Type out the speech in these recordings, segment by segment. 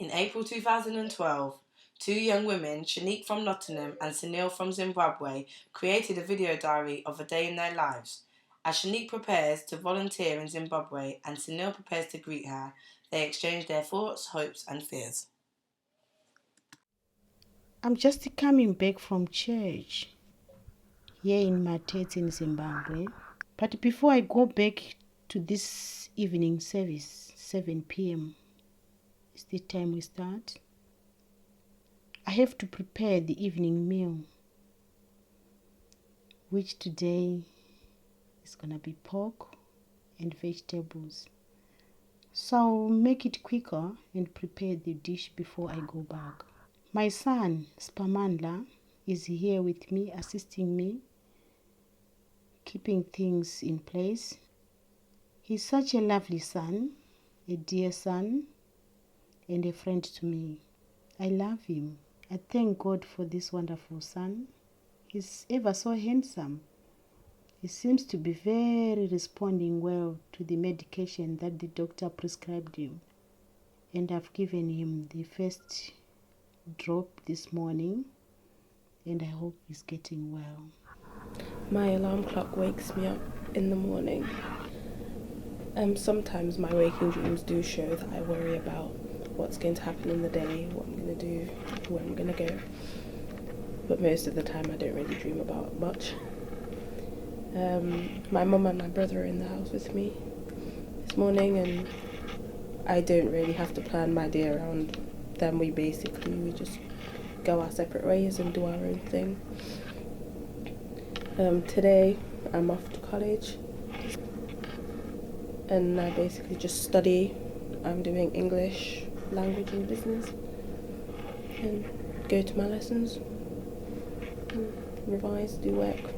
In April 2012, two young women, Shanique from Nottingham and Sunil from Zimbabwe, created a video diary of a day in their lives. As Shanique prepares to volunteer in Zimbabwe and Sunil prepares to greet her, they exchange their thoughts, hopes and fears. I'm just coming back from church here in Matete in Zimbabwe. But before I go back to this evening service, 7 p.m. is the time we start. I have to prepare the evening meal, which today is gonna be pork and vegetables. So I'll make it quicker and prepare the dish before I go back. My son, Spamandla, is here with me, assisting me, keeping things in place. He's such a lovely son, a dear son, and a friend to me. I love him. I thank God for this wonderful son. He's ever so handsome. He seems to be very responding well to the medication that the doctor prescribed him. And I've given him the first drop this morning, and I hope he's getting well. My alarm clock wakes me up in the morning. Sometimes my waking dreams do show that I worry about what's going to happen in the day, what I'm going to do, where I'm going to go. But most of the time I don't really dream about much. My mum and my brother are in the house with me this morning, and I don't really have to plan my day around them. We just go our separate ways and do our own thing. Today I'm off to college and I basically just study. I'm doing English, language and business, and go to my lessons, revise, do work.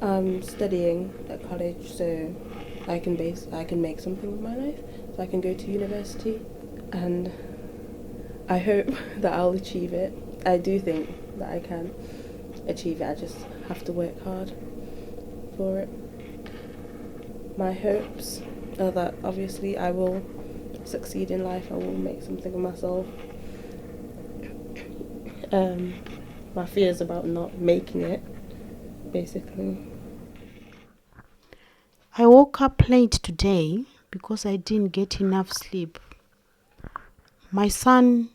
I'm studying at college so I can make something of my life, so I can go to university, and I hope that I'll achieve it. I do think that I can achieve it, I just have to work hard for it. My hopes are that obviously I will succeed in life, I will make something of myself. My fears about not making it, basically. I woke up late today because I didn't get enough sleep. My son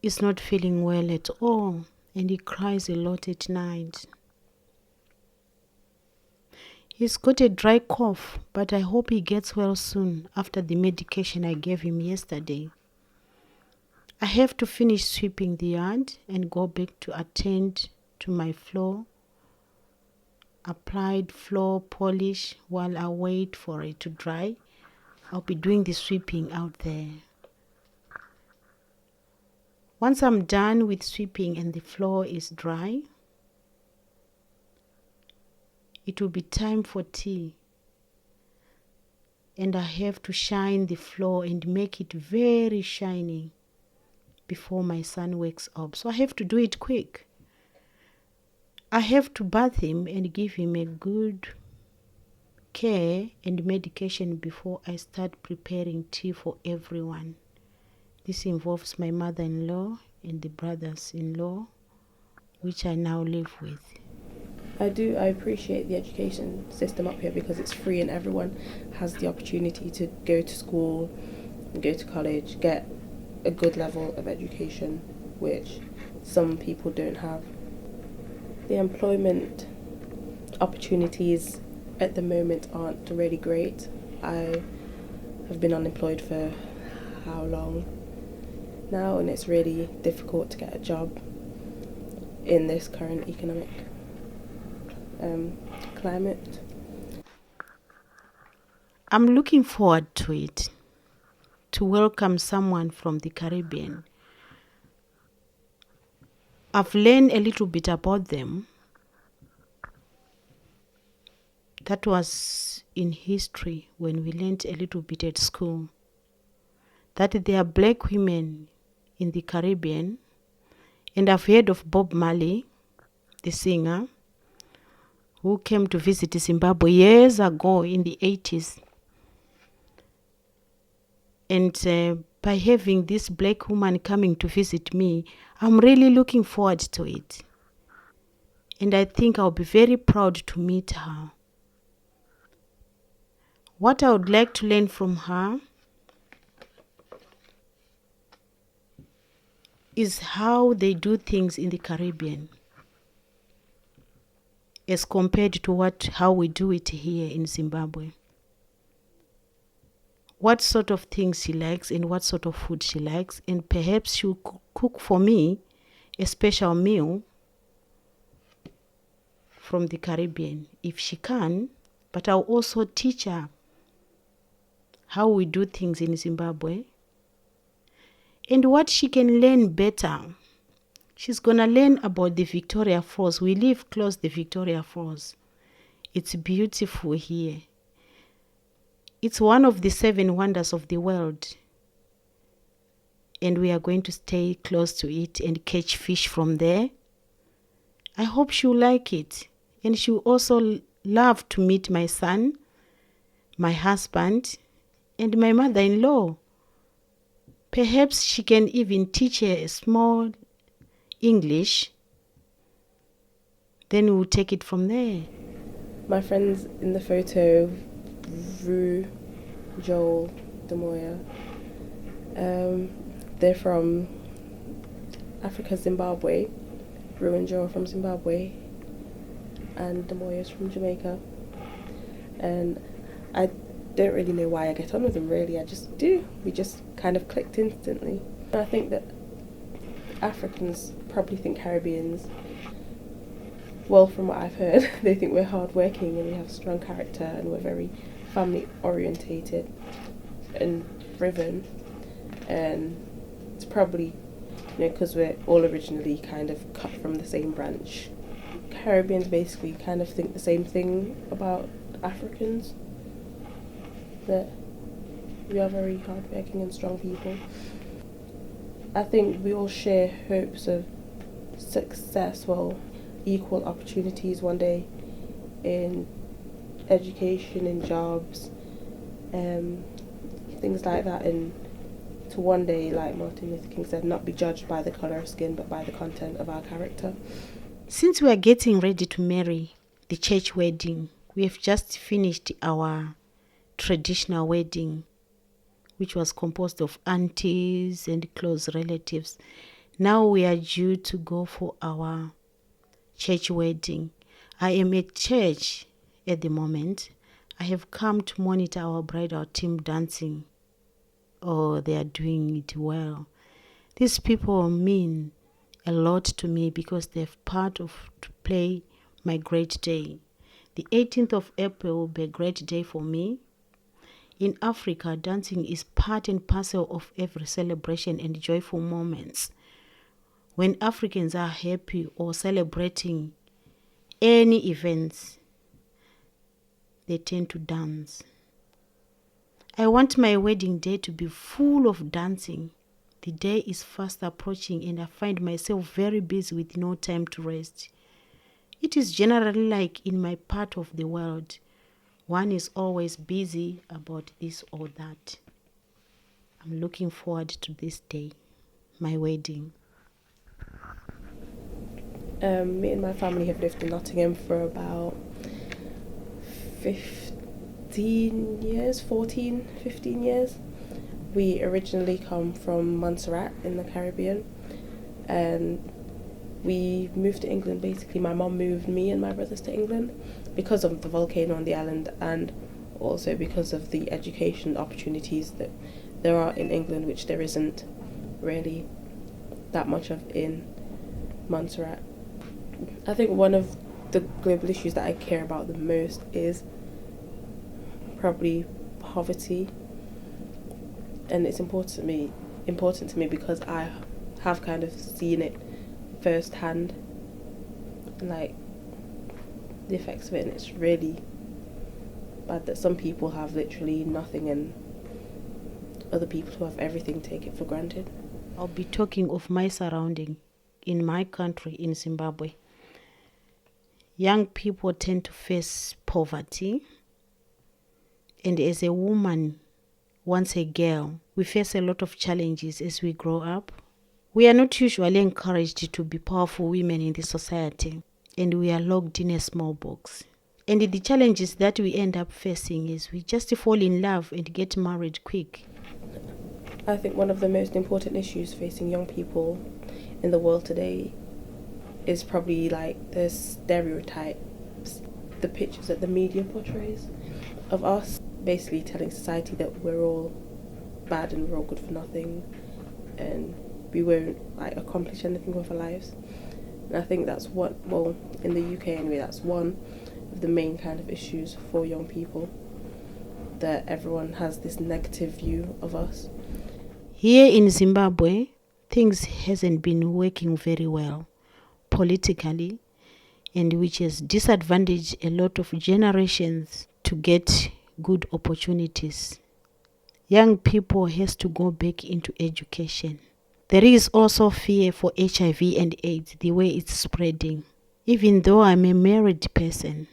is not feeling well at all, and he cries a lot at night. He's got a dry cough, but I hope he gets well soon after the medication I gave him yesterday. I have to finish sweeping the yard and go back to attend to my floor, applied floor polish. While I wait for it to dry, I'll be doing the sweeping out there. Once I'm done with sweeping and the floor is dry, it will be time for tea. And I have to shine the floor and make it very shiny before my son wakes up. So I have to do it quick. I have to bath him and give him a good care and medication before I start preparing tea for everyone. This involves my mother-in-law and the brothers-in-law, which I now live with. I appreciate the education system up here because it's free and everyone has the opportunity to go to school, go to college, get a good level of education, which some people don't have. The employment opportunities at the moment aren't really great. I have been unemployed for how long now, and it's really difficult to get a job in this current economic climate. I'm looking forward to it. to welcome someone from the Caribbean. I've learned a little bit about them. That was in history when we learned a little bit at school. That there are black women in the Caribbean. And I've heard of Bob Marley, the singer, who came to visit Zimbabwe years ago in the 80s. And by having this black woman coming to visit me, I'm really looking forward to it. And I think I'll be very proud to meet her. What I would like to learn from her is how they do things in the Caribbean as compared to how we do it here in Zimbabwe. What sort of things she likes and what sort of food she likes, and perhaps she'll cook for me a special meal from the Caribbean if she can, but I'll also teach her how we do things in Zimbabwe and what she can learn better. She's gonna learn about the Victoria Falls. We live close to the Victoria Falls. It's beautiful here. It's one of the 7 wonders of the world. And we are going to stay close to it and catch fish from there. I hope she'll like it. And she'll also love to meet my son, my husband, and my mother-in-law. Perhaps she can even teach her a small English. Then we'll take it from there. My friends in the photo, Rue, Joel, Demoya, they're from Africa, Zimbabwe. Rue and Joel from Zimbabwe, and Demoya's from Jamaica. And I don't really know why I get on with them, really. I just do. We just kind of clicked instantly. I think that Africans probably think Caribbeans, well, from what I've heard, they think we're hardworking and we have strong character and we're very family orientated and driven. And it's probably, because we're all originally kind of cut from the same branch. Caribbeans basically kind of think the same thing about Africans, that we are very hardworking and strong people. I think we all share hopes of success, equal opportunities one day in education, in jobs, things like that, and to one day, like Martin Luther King said, not be judged by the colour of skin but by the content of our character. Since we are getting ready to marry, the church wedding, we have just finished our traditional wedding, which was composed of aunties and close relatives. Now we are due to go for our church wedding. I am at church at the moment. I have come to monitor our bridal team dancing. Oh, they are doing it well. These people mean a lot to me because they've part of to play my great day. The 18th of April will be a great day for me. In Africa, dancing is part and parcel of every celebration and joyful moments. When Africans are happy or celebrating any events, they tend to dance. I want my wedding day to be full of dancing. The day is fast approaching and I find myself very busy with no time to rest. It is generally like in my part of the world. One is always busy about this or that. I'm looking forward to this day, my wedding. Me and my family have lived in Nottingham for about 15 years. We originally come from Montserrat in the Caribbean, and we moved to England. Basically, my mum moved me and my brothers to England because of the volcano on the island, and also because of the education opportunities that there are in England, which there isn't really that much of in Montserrat. I think one of the global issues that I care about the most is probably poverty. and it's important to me because I have kind of seen it firsthand, like the effects of it, and it's really bad that some people have literally nothing and other people who have everything take it for granted. I'll be talking of my surrounding in my country, in Zimbabwe. Young people tend to face poverty, and as a woman, once a girl, we face a lot of challenges as we grow up. We are not usually encouraged to be powerful women in the society, and we are locked in a small box. And the challenges that we end up facing is we just fall in love and get married quick. I think one of the most important issues facing young people in the world today is probably like the stereotypes, the pictures that the media portrays of us, basically telling society that we're all bad and we're all good for nothing and we won't like accomplish anything with our lives. And I think that's in the UK anyway, that's one of the main kind of issues for young people, that everyone has this negative view of us. Here in Zimbabwe, things hasn't been working very well politically, and which has disadvantaged a lot of generations to get good opportunities. Young people has to go back into education. There is also fear for HIV and AIDS, the way it's spreading. Even though I'm a married person,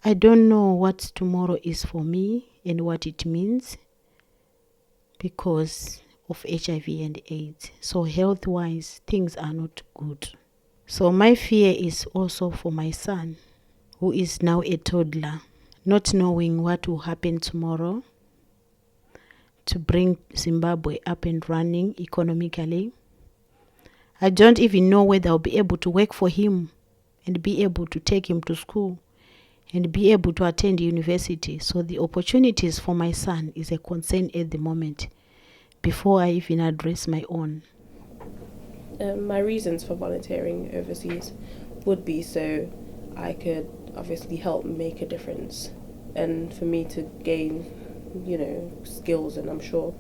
I don't know what tomorrow is for me and what it means because of HIV and AIDS. So health-wise, things are not good. So my fear is also for my son, who is now a toddler, not knowing what will happen tomorrow to bring Zimbabwe up and running economically. I don't even know whether I'll be able to work for him and be able to take him to school and be able to attend university. So the opportunities for my son is a concern at the moment before I even address my own. My reasons for volunteering overseas would be so I could obviously help make a difference and for me to gain, skills, and I'm sure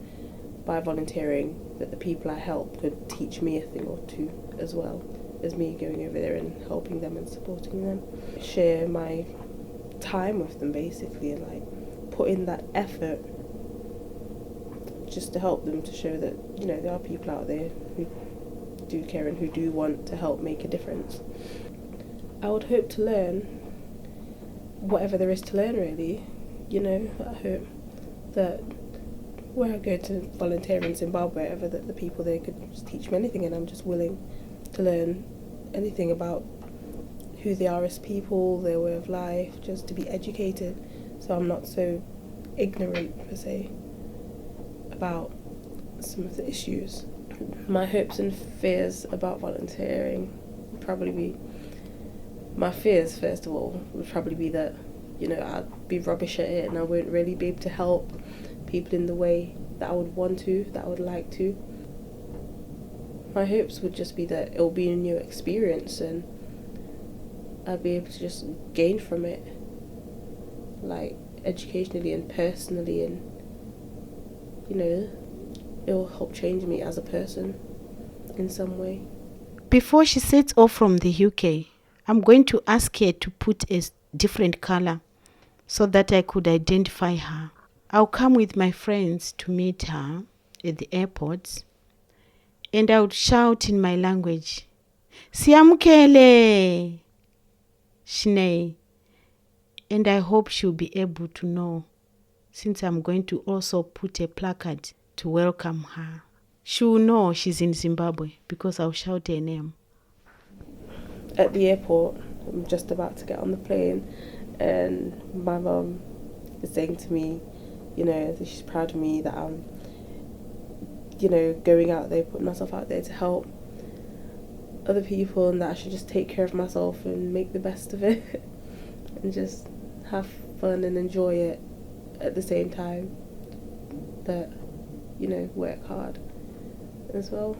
by volunteering that the people I help could teach me a thing or two as well as me going over there and helping them and supporting them. Share my time with them basically and like put in that effort just to help them, to show that, there are people out there who do care and who do want to help make a difference. I would hope to learn whatever there is to learn really. I hope that where I go to volunteer in Zimbabwe, whatever, that the people there could just teach me anything, and I'm just willing to learn anything about who they are as people, their way of life, just to be educated so I'm not so ignorant per se about some of the issues. My hopes and fears about volunteering would probably be, my fears first of all would probably be that I'd be rubbish at it and I won't really be able to help people in the way that I would want to, that I would like to. My hopes would just be that it'll be a new experience and I'd be able to just gain from it, like educationally and personally, and it'll help change me as a person in some way. Before she sets off from the UK, I'm going to ask her to put a different color so that I could identify her. I'll come with my friends to meet her at the airport and I would shout in my language, "Siamukele!" Shinei. And I hope she'll be able to know, since I'm going to also put a placard to welcome her. She will know she's in Zimbabwe because I'll shout her name. At the airport, I'm just about to get on the plane and my mum is saying to me, that she's proud of me, that I'm, going out there, putting myself out there to help other people, and that I should just take care of myself and make the best of it and just have fun and enjoy it at the same time, but work hard as well.